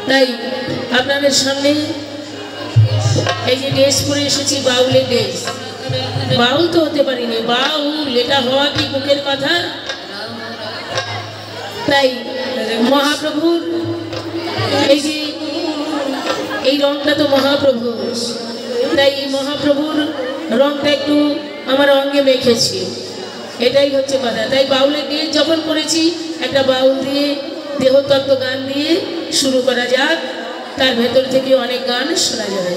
তাই আপনাদের সামনে এই যে ড্রেস পরে এসেছি, বাউলের ড্রেস। বাউল তো হতে পারিনি, বাউল এটা হওয়া কি মুখের কথা? তাই মহাপ্রভুর এই যে এই রংটা তো মহাপ্রভু, তাই এই মহাপ্রভুর রংটা একটু আমার অঙ্গে মেখেছি, এটাই হচ্ছে কথা। তাই বাউলের ড্রেস যখন করেছি, একটা বাউল দিয়ে দেহতত্ত্ব গান দিয়ে শুরু করা যাক, তার ভেতর থেকে অনেক গান শোনা যাবে।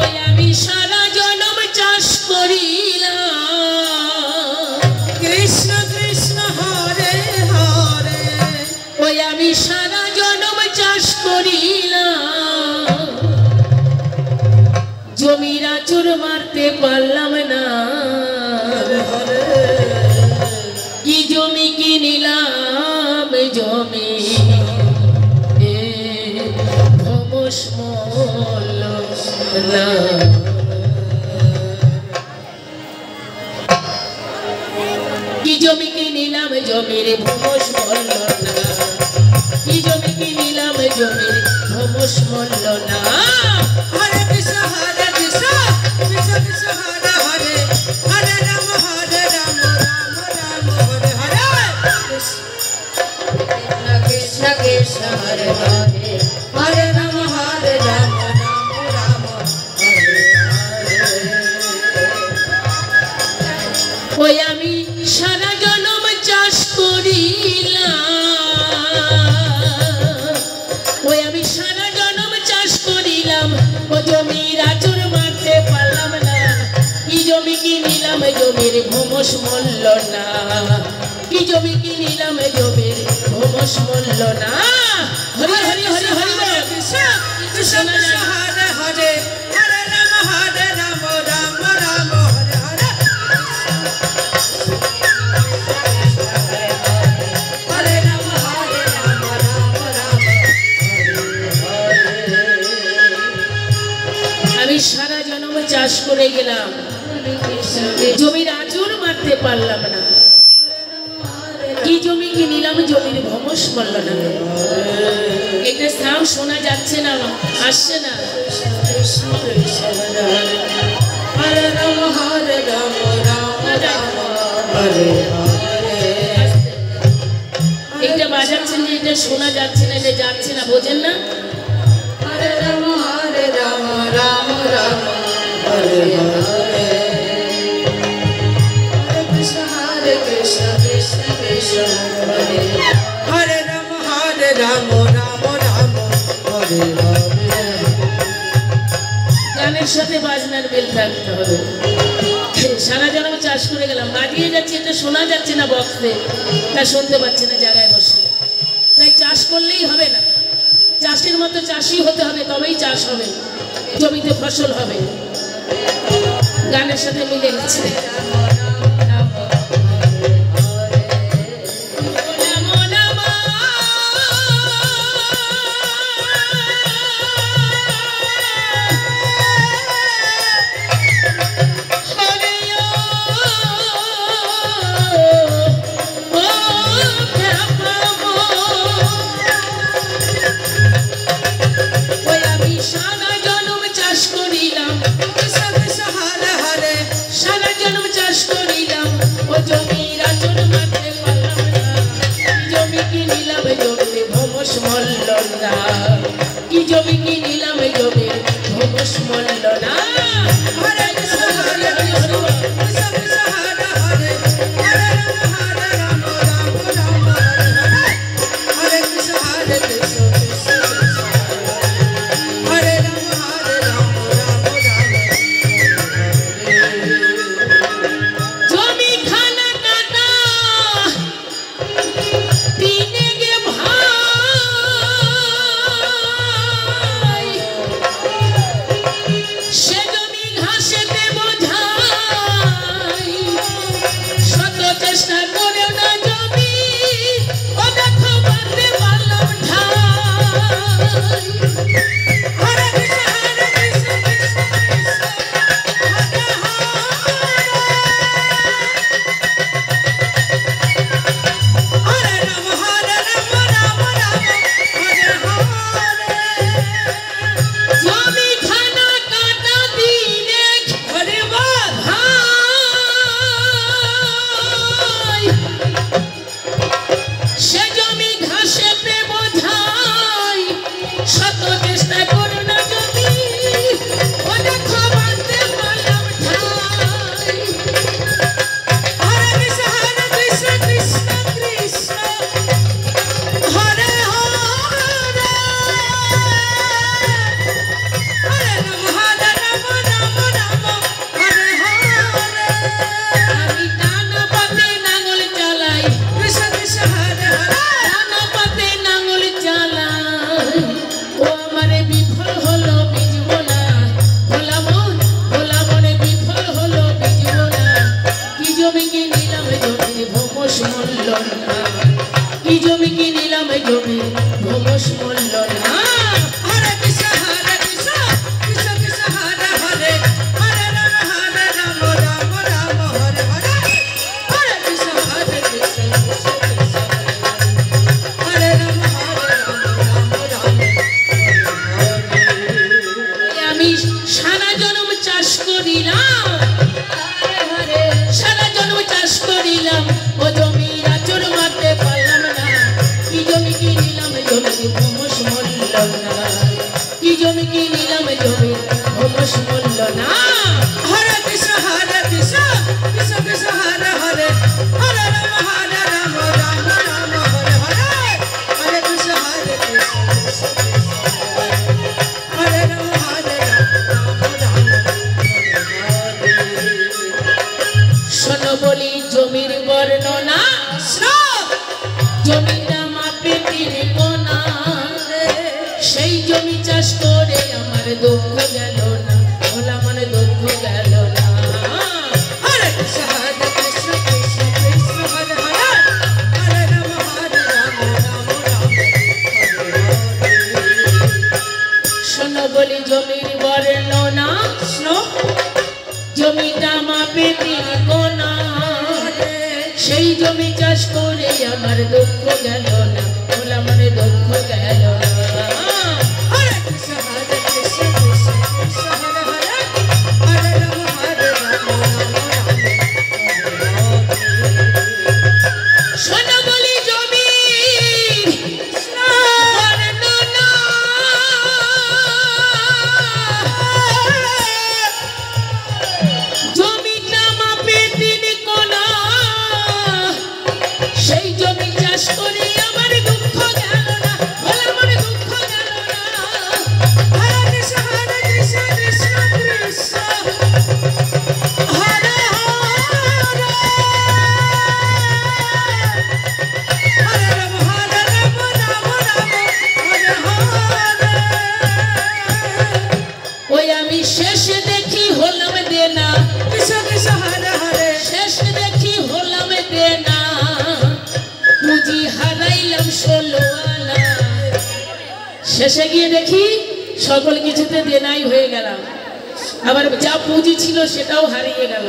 ওই আমি সারা জনম চাষ করিলাম, কৃষ্ণ কৃষ্ণ হরে হরে। ওই আমি সারা জনম চাষ করিলাম, জমির আঁচড় মারতে পারলাম না। কি জমি কিনিলাম, জমি ভোমস মল্ল না। কি জমি কিনিলাম, জমির ভোমস মল্ল না। কি জমি কিনিলাম, জমির ভোমস মল্ল না। হরে কৃষ্ণ হরে কৃষ্ণ, কৃষ্ণ কৃষ্ণ হরে হরে, হরে রাম রাম রাম হরে হরে। কৃষ্ণ কৃষ্ণ হরে হরে, হরে রাম রাম রাম হরে হরে। ওই আমি সারা জনম চাষ করিলাম, ওই আমি সারা জনম চাষ করিলাম, ও জমির আঁচড় মারতে পারলাম না। কি জমি কিনিলাম, জমির ভোমস মূল্য না। কি জমি কিনিলাম, জমির ভোমস মূল্য না। হরি হরি হরি হরি বল। কৃষ্ণ কৃষ্ণ হরে হরে, হরে রাম রাম রাম হরে হরে। হরে রাম রাম রাম হরে হরে। আমি সারা জনম চাষ করে গেলাম, জমির আঁচড় মারতে পারলাম না। কি জমি কিনিলাম, জমির ভোমস মূল্য না। এটা সাউন্ড শোনা যাচ্ছে না, আসছে না। হরে রাম রাম রাম হরে হরে। এটা বাজাচ্ছেন যে এটা শোনা যাচ্ছে না, এটা যাচ্ছে না, বোঝেন না? হরে রাম রাম রাম হরে হরে। হরে কৃষ্ণ কৃষ্ণ কৃষ্ণ হরে হরে রাম রাম রাম হরে হরে। গানের সাথে বাজনার বেল থাকতে হবে। সারা জনম চাষ করে গেলাম, বাজিয়ে যাচ্ছে, এটা শোনা যাচ্ছে না বক্সে, তা শুনতে পাচ্ছে না জায়গায় বসে। তাই চাষ করলেই হবে না, চাষের মতো চাষি হতে হবে, তবেই চাষ হবে, জমিতে ফসল হবে। গানের সাথে মিলে গেছে। সারা জনম চাষ সারা জন্ম চাষ করিলাম ও জমির আচর মারতে পারলাম না কি জমি কিনিলাম জমির ভ্রমস মূল্য না কি জমি কিনিলাম জমির ভ্রমস মূল্য না হরে কৃষ্ণ কৃষ্ণ কৃষ্ণ হরে হরে হরে রাম রাম রাম হরে হরে হরে কৃষ্ণ হরে রাম হরে শোনো বলি জমির বর্ণনা জমিটা মাপে 3 কোনা সেই জমি চাষ করে আমার দুঃখ গেল না ভোলা মনে দুঃখ গেল না হরে কৃষ্ণ কৃষ্ণ কৃষ্ণ হরে হরে হরে রাম রাম শোনো বলি জমির বর্ণনা জমিটা মাপে 3 কোনা সেই জমি চাষ করে আমার দুঃখ গেল না ভোলা মনে দুঃখ গেল না হরে কৃষ্ণ কৃষ্ণ কৃষ্ণ হরে হরে হরে রাম শোনো বলি জমির বর্ণনা জমিটা মাপে 3 কোনা সেই জমি চাষ করে আমার দুঃখ গেল না ভোলা মনে দুঃখ গেল না হরে কৃষ্ণ কৃষ্ণ কৃষ্ণ হরে হরে হরে রাম হরে হরে ওই আমি শেষে দেখি হলাম দেনা কৃষ্ণ কৃষ্ণ হরে হরে শেষ দেখি হলাম দেনা পুঁজি হারাইলাম 16 আনা শেষে গিয়ে দেখি সকল কিছুতে দেনাই হয়ে গেলাম আবার যা পুঁজি ছিল সেটাও হারিয়ে গেল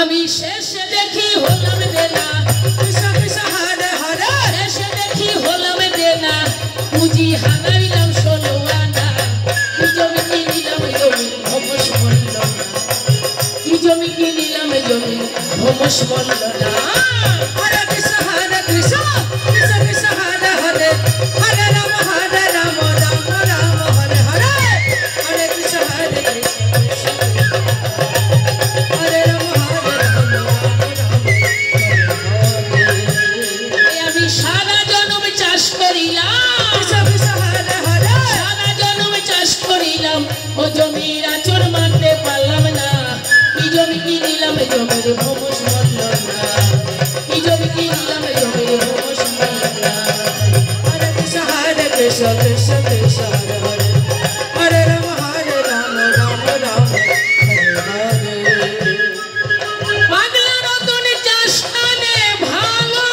আমি শেষে দেখি হলাম দেনা কৃষ্ণ কৃষ্ণ হরে হরে শেষে দেখি হলাম দেনা পুঁজি হারাইলাম 16 আনা কি জমি কিনিলাম জমি ভবস মূল্য না কি জমি কিনিলাম জমি ভবস মূল্য না হরে কৃষ্ণ কৃষ্ণ কৃষ্ণ হরে হরে হরে রাম রাম রাম হরে হরে হরে কৃষ্ণ কৃষ্ণ হরে রাম আমি সারা জন্ম চাষ করিলাম কৃষ্ণ কৃষ্ণ হরে হরে সারা জন্ম চাষ করিলাম ও জমির আচর মারতে পারলাম না কি জমি কিনিলাম জমির ভবস মূল্য না কি জমি কিনিলাম জমির ভবস মূল্য না হরে কৃষ্ণ কৃষ্ণ কৃষ্ণ হরে হরে হরে রাম রাম হরে হরে পাগলা রতন চাষ কানে ভালো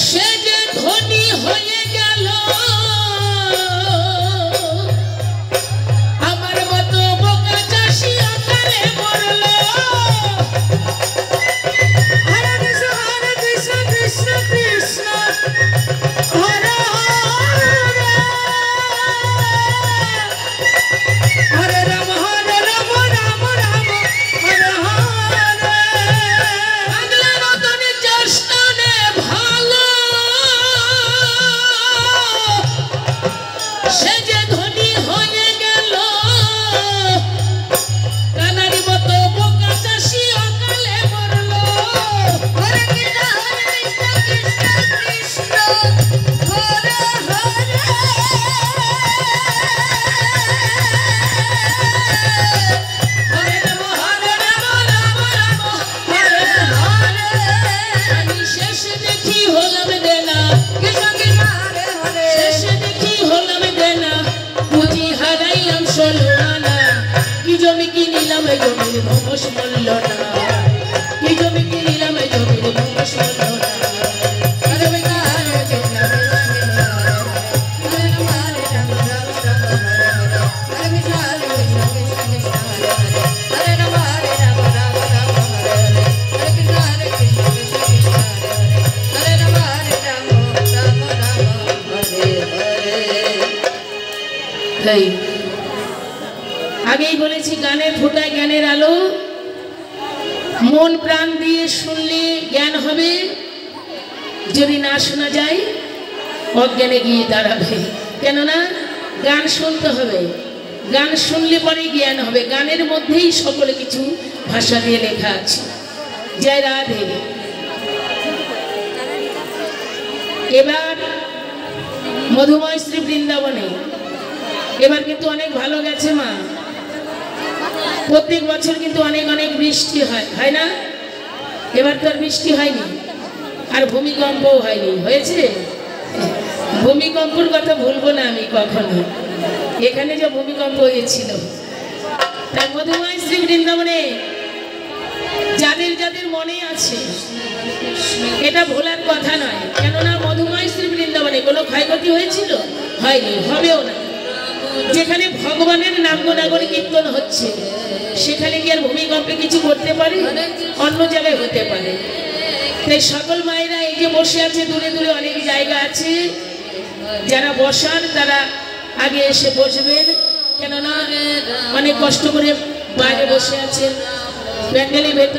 সে যে ধনী হয়ে গেল আমার মতো বোকা চাষি আকারে মরল হরে কৃষ্ণ কৃষ্ণ কৃষ্ণ হরে হরে হরে রাম রাম হরে হরে পাগলা রতন চাষ কানে ভালো সে যে ধনী হয়ে গেল কানারি মতো বোকা চাষি অকালে মরল হরে কৃষ্ণ কৃষ্ণ হরে হরে হরে রাম রাম রাম হরে হরে আমি শেষে দেখি হলাম দেনা কৃষ্ণ কৃষ্ণ হরে হরে শেষে দেখি হলাম দেনা পুঁজি হারাইলাম 16 আনা কি জমি কিনিলাম জমির ভবস মূল্য না কি জমি কিনিলাম জমির ভবস মূল্য না হরে কৃষ্ণ হরে রাম তাই আগেই বলেছি, গানের ফোঁটায় জ্ঞানের আলো, মন প্রাণ দিয়ে শুনলে জ্ঞান হবে, যদি না শোনা যায় অজ্ঞানে গিয়ে দাঁড়াবে। কেননা গান শুনতে হবে, গান শুনলে পরে জ্ঞান হবে। গানের মধ্যেই সকলে কিছু ভাষা দিয়ে লেখা আছে। জয় রাধে। এবার মধুময় শ্রী বৃন্দাবনে এবার কিন্তু অনেক ভালো গেছে মা। প্রত্যেক বছর কিন্তু অনেক অনেক বৃষ্টি হয়, হয় না? এবার তো আর বৃষ্টি হয়নি, আর ভূমিকম্পও হয়নি। হয়েছে? ভূমিকম্পর কথা ভুলবো না আমি কখনো। এখানে যে ভূমিকম্প হয়েছিল, তাই মধুময় শ্রী বৃন্দাবনে যাদের যাদের মনে আছে এটা ভোলার কথা নয়। কেননা মধুময় শ্রী বৃন্দাবনে কোনো ক্ষয়ক্ষতি হয়েছিল? হয়নি, হবেও না। যেখানে ভগবানের নাম গুণাগুণ কীর্তন হচ্ছে সেখানে কি আর ভূমিকম্পে কিছু করতে পারে? অন্য জায়গায় হতে পারে। তাই সকল মায়েরা এই যে বসে আছে, দূরে দূরে অনেক জায়গা আছে, যারা বসার তারা আগে এসে বসবেন। কেননা অনেক কষ্ট করে বাইরে বসে আছেন, প্যান্ডেলের ভেতরে